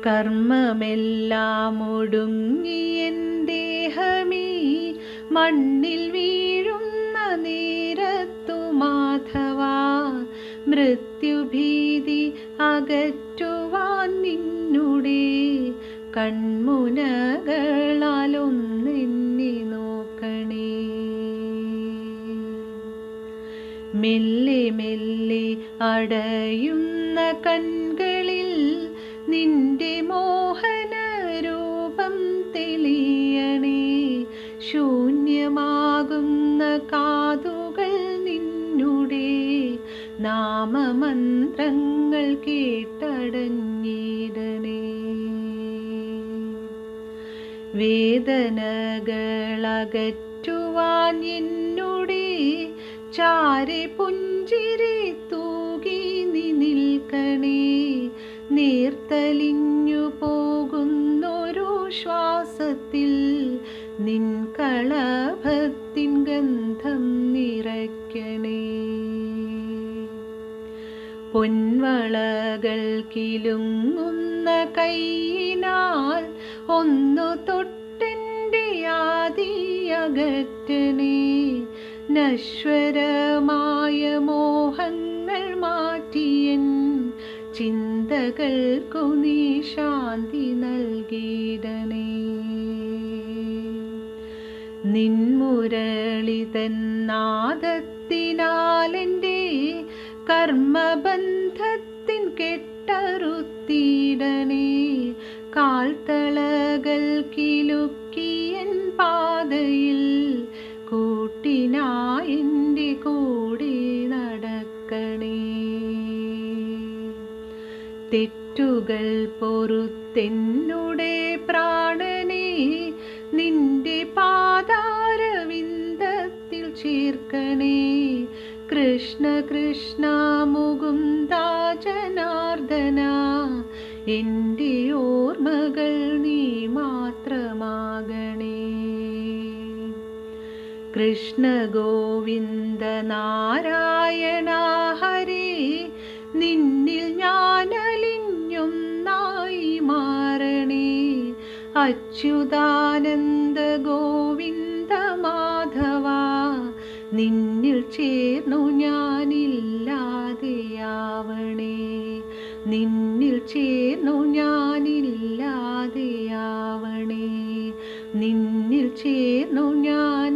കർമ്മമെല്ലാം ഒടുങ്ങിയെൻ ദേഹമീ മണ്ണിൽ വീഴുന്ന നേരത്തു മാധവാ, മൃത്യുഭീതി അകറ്റുവാൻ നിന്നുടെ കൺമുനകളാലൊന്നെന്നെ നോക്കണേ. മെല്ലെ മെല്ലെ അടയുന്ന കൺകളിൽ നിന്റെ മോഹനരൂപം തെളിയണേ. ശൂന്യമാകുന്ന കാതുകൾ നിന്നുടെ നാമമന്ത്രങ്ങൾ കേട്ടടഞ്ഞിടണേ. വേദനകളകറ്റുവാൻ എന്നുടെ ചാരെ പുഞ്ചിരി തൂകി നീ നിൽക്കണേ. നീർത്തലിഞ്ഞു പോകുന്നൊരു ശ്വാസത്തിൽ നിൻ കളഭത്തിൻ ഗന്ധം നിറയ്ക്കണേ. പൊൻവളകൾ കിലുങ്ങുന്ന കൈയിനാൽ ഒന്നു തൊട്ടെൻ്റെ ആദി അകറ്റണേ. നശ്വരമായ മോഹങ്ങൾ മാറ്റിയൻ ചിന്തകൾക്കു നീ ശാന്തി നൽകിയിടണേ. നിൻമുരളിതൻ നാദത്തിനാലെൻ്റെ കർമ്മബന്ധത്തിൻ കെട്ടറുത്തിടണേ. കാൽത്തളകൾ കിലുക്കിയൻ പാതയിൽ കൂട്ടിനായെൻ്റെ കൂടെ നടക്കണേ. തെറ്റുകൾ പൊറുത്തെന്നുടെ പ്രാണനെ നിന്റെ പാദാരവിന്ദത്തിൽ ചേർക്കണേ. കൃഷ്ണ കൃഷ്ണ മുകുന്ദ ജനാർദ്ദന, എൻ്റെ ഓർമ്മകൾ നീ മാത്രമാകണേ. കൃഷ്ണ ഗോവിന്ദ നാരായണ ഹരേ, നിന്നിൽ ഞാൻ അലിഞ്ഞൊന്നായി മാറണേ. അച്യുതാനന്ദ ഗോവിന്ദ മാധവ, നിന്നിൽ ചേർന്നു ഞാനില്ലാതെയാവണേ. നിന്നിൽ ചേർന്നു ഞാനില്ലാതെയാവണേ. നിന്നിൽ ചേർന്നു ഞാൻ